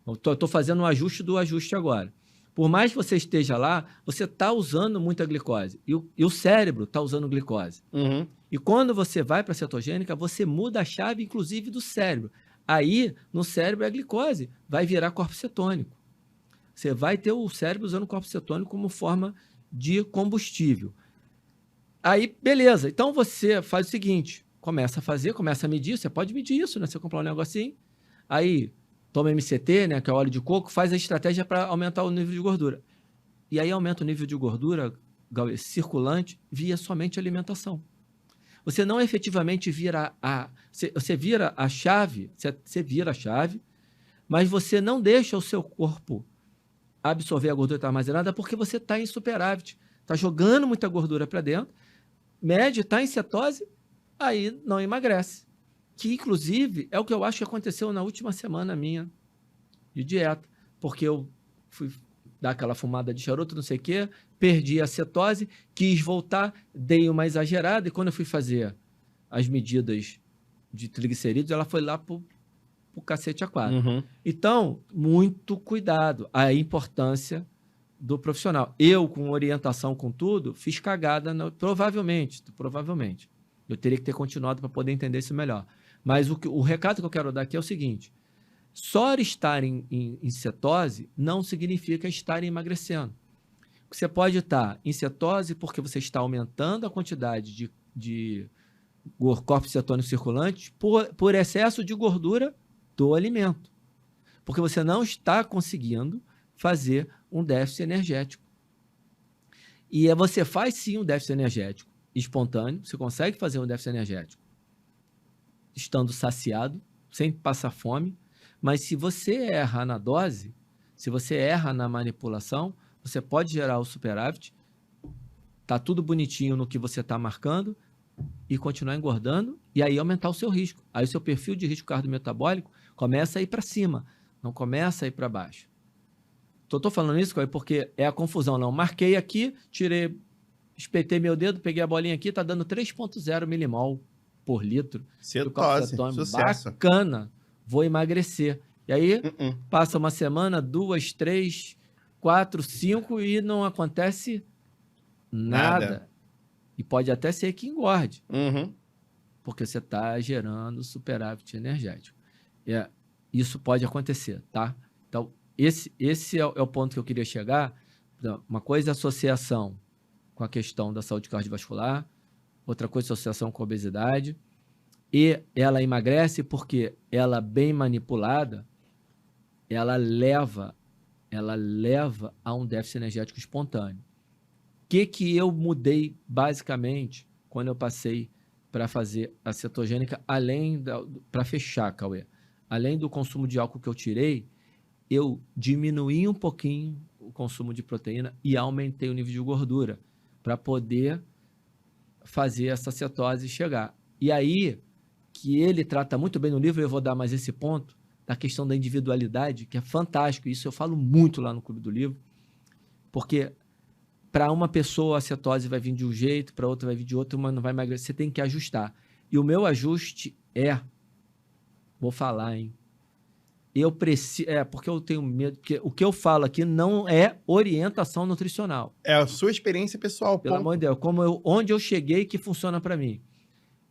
Eu tô fazendo um ajuste do ajuste agora. Por mais que você esteja lá, você está usando muita glicose. E o cérebro está usando glicose. Uhum. E quando você vai para a cetogênica, você muda a chave, inclusive, do cérebro. Aí, no cérebro, a glicose vai virar corpo cetônico. Você vai ter o cérebro usando o corpo cetônico como forma de combustível. Aí, beleza. Então, você faz o seguinte. Começa a medir. Você pode medir isso, né? Você comprar um negocinho. Aí, toma MCT, né? Que é óleo de coco. Faz a estratégia para aumentar o nível de gordura. E aí, aumenta o nível de gordura circulante via somente alimentação. Você não efetivamente vira você vira a chave, mas você não deixa o seu corpo absorver a gordura que está armazenada porque você está em superávit. Está jogando muita gordura para dentro, mede, está em cetose, aí não emagrece. Que, inclusive, é o que eu acho que aconteceu na última semana minha de dieta. Porque eu fui dar aquela fumada de charuto, não sei o quê, perdi a cetose, quis voltar, dei uma exagerada, e quando eu fui fazer as medidas de triglicerídeos, ela foi lá pro cacete a quatro. Uhum. Então, muito cuidado. A importância do profissional. Eu, com orientação, com tudo, fiz cagada, provavelmente. Eu teria que ter continuado para poder entender isso melhor. Mas o recado que eu quero dar aqui é o seguinte: só estar em cetose não significa estar emagrecendo. Você pode estar em cetose porque você está aumentando a quantidade de corpos cetônicos circulantes por excesso de gordura do alimento. Porque você não está conseguindo fazer um déficit energético. E você faz sim um déficit energético espontâneo, você consegue fazer um déficit energético estando saciado, sem passar fome, mas se você erra na dose, se você erra na manipulação, você pode gerar o superávit, tá tudo bonitinho no que você está marcando, e continuar engordando, e aí aumentar o seu risco. Aí o seu perfil de risco cardiometabólico começa a ir para cima, não começa a ir para baixo. Estou falando isso porque é a confusão. Não, marquei aqui, espetei meu dedo, peguei a bolinha aqui, está dando 3,0 milimol por litro. Cetose, sucesso. Bacana, vou emagrecer. E aí, passa uma semana, 2, 3, 4, 5 e não acontece nada. E pode até ser que engorde. Uhum. Porque você está gerando superávit energético. Isso pode acontecer, tá? Então, esse é o ponto que eu queria chegar. Uma coisa é associação com a questão da saúde cardiovascular, outra coisa, associação com a obesidade, e ela emagrece porque ela, bem manipulada, ela leva a um déficit energético espontâneo. O que eu mudei, basicamente, quando eu passei para fazer a cetogênica, para fechar, Cauê, além do consumo de álcool que eu tirei, eu diminuí um pouquinho o consumo de proteína e aumentei o nível de gordura para poder fazer essa cetose chegar. E aí, que ele trata muito bem no livro, eu vou dar mais esse ponto, da questão da individualidade, que é fantástico. Isso eu falo muito lá no Clube do Livro, porque para uma pessoa a cetose vai vir de um jeito, para outra vai vir de outro, uma não vai emagrecer. Você tem que ajustar. E o meu ajuste vou falar, hein? Eu preciso, porque eu tenho medo, porque o que eu falo aqui não é orientação nutricional. É a sua experiência pessoal. Pelo amor de Deus, onde eu cheguei que funciona para mim.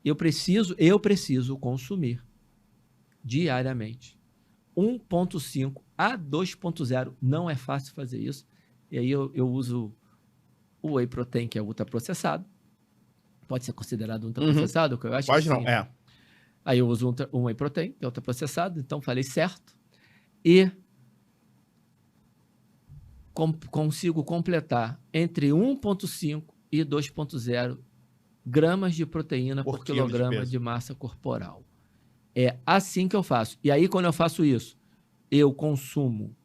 Eu preciso consumir diariamente 1.5 a 2.0. Não é fácil fazer isso. E aí eu uso o whey protein, que é ultraprocessado. Pode ser considerado ultraprocessado, que eu acho. Pode que não, sim. é. Aí eu uso um whey protein, que é ultraprocessado, então falei certo. E consigo completar entre 1.5 e 2.0 gramas de proteína por quilograma de massa corporal. É assim que eu faço. E aí, quando eu faço isso, eu consumo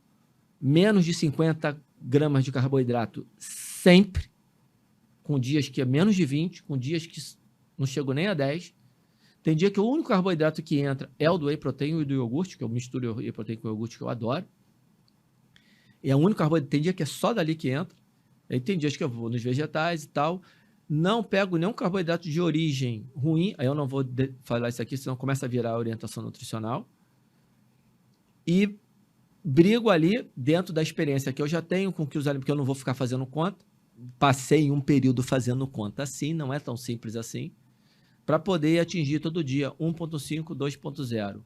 menos de 50 gramas de carboidrato sempre, com dias que é menos de 20, com dias que não chego nem a 10. Tem dia que o único carboidrato que entra é o do whey protein e do iogurte, que eu misturo whey protein com iogurte, que eu adoro. E é o único carboidrato. Tem dia que é só dali que entra. Aí tem dias que eu vou nos vegetais e tal. Não pego nenhum carboidrato de origem ruim. Aí eu não vou falar isso aqui, senão começa a virar orientação nutricional. E brigo ali dentro da experiência que eu já tenho com que os alimentos, porque eu não vou ficar fazendo conta. Passei um período fazendo conta assim, não é tão simples assim, para poder atingir todo dia 1.5, 2.0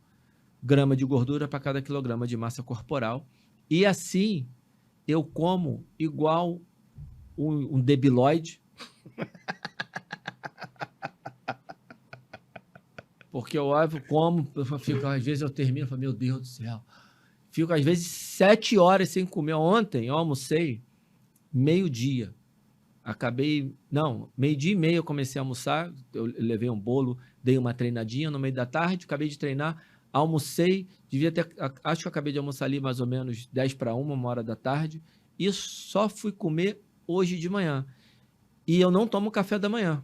grama de gordura para cada quilograma de massa corporal. E assim, eu como igual um debilóide. Porque eu como, às vezes eu termino e falo, meu Deus do céu. Fico, às vezes, 7 horas sem comer. Ontem eu almocei meio-dia. Meio-dia e meia eu comecei a almoçar, eu levei um bolo, dei uma treinadinha no meio da tarde, acabei de treinar, almocei, acho que eu acabei de almoçar ali mais ou menos 10 para 1 hora da tarde, e só fui comer hoje de manhã. E eu não tomo café da manhã.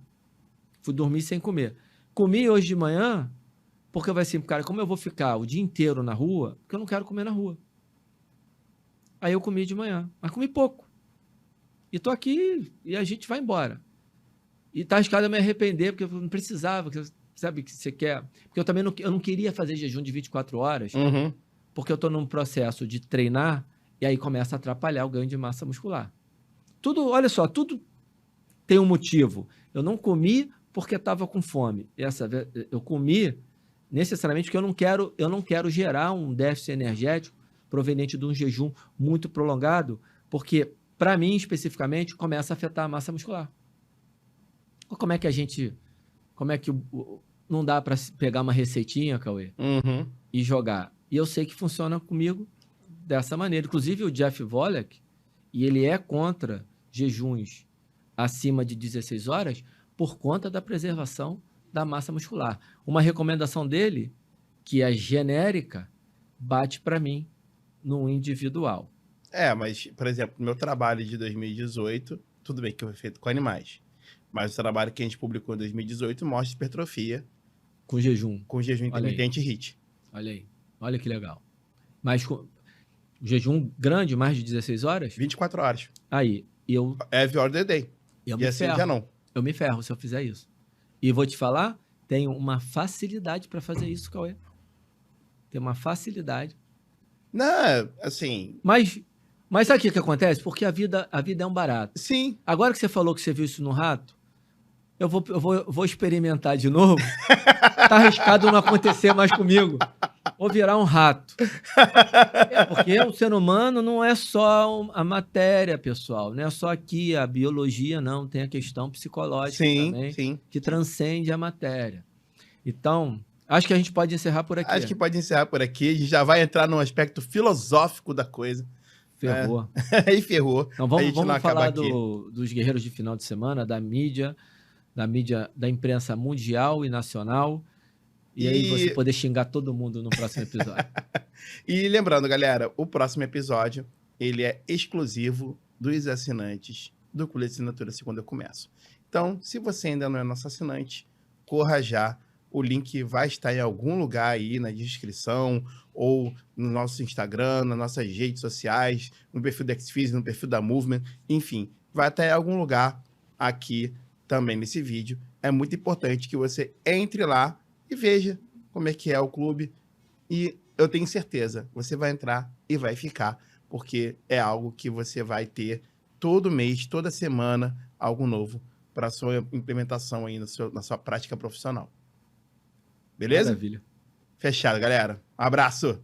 Fui dormir sem comer. Comi hoje de manhã, porque eu falei assim, cara, como eu vou ficar o dia inteiro na rua, porque eu não quero comer na rua. Aí eu comi de manhã, mas comi pouco. E tô aqui e a gente vai embora. E tá arriscado eu me arrepender, porque eu não precisava, porque, sabe, que você quer... Porque eu também eu não queria fazer jejum de 24 horas, porque eu tô num processo de treinar, e aí começa a atrapalhar o ganho de massa muscular. Tudo, olha só, tudo tem um motivo. Eu não comi porque estava com fome. Eu comi necessariamente porque eu não quero gerar um déficit energético proveniente de um jejum muito prolongado, porque, para mim, especificamente, começa a afetar a massa muscular. Como é que não dá para pegar uma receitinha, Cauê, e jogar? E eu sei que funciona comigo dessa maneira. Inclusive, o Jeff Volek, e ele é contra jejuns acima de 16 horas por conta da preservação da massa muscular. Uma recomendação dele, que é genérica, bate para mim no individual. Mas, por exemplo, no meu trabalho de 2018, tudo bem que foi feito com animais, mas o trabalho que a gente publicou em 2018 mostra hipertrofia com jejum. Com jejum intermitente HIIT. Olha aí. Olha que legal. Mas com jejum grande, mais de 16 horas? 24 horas. Aí, Every order day. Eu e assim já não. Eu me ferro se eu fizer isso. E vou te falar, tenho uma facilidade para fazer isso, Cauê. Tem uma facilidade. Não, assim... Mas sabe o que acontece? Porque a vida é um barato. Sim. Agora que você falou que você viu isso no rato, eu vou experimentar de novo. Tá arriscado não acontecer mais comigo. ou virar um rato. Porque o ser humano não é só a matéria, pessoal. Não é só aqui a biologia, não. Tem a questão psicológica Sim, também, sim. que transcende a matéria. Então, acho que a gente pode encerrar por aqui. Acho que pode encerrar por aqui. A gente já vai entrar no aspecto filosófico da coisa. Ferrou. Aí ferrou. Então A gente não vamos acaba falar aqui. dos guerreiros de final de semana, da mídia, da imprensa mundial e nacional. E aí você poder xingar todo mundo no próximo episódio. E lembrando, galera, o próximo episódio, ele é exclusivo dos assinantes do Clube de Assinatura Segundo Eu Começo. Então, se você ainda não é nosso assinante, corra já. O link vai estar em algum lugar aí na descrição ou no nosso Instagram, nas nossas redes sociais, no perfil da Xfizz, no perfil da Movement, enfim, vai estar em algum lugar aqui também nesse vídeo. É muito importante que você entre lá e veja como é que é o clube. E eu tenho certeza, você vai entrar e vai ficar, porque é algo que você vai ter todo mês, toda semana, algo novo para a sua implementação aí na sua prática profissional. Beleza? Maravilha. Fechado, galera. Um abraço.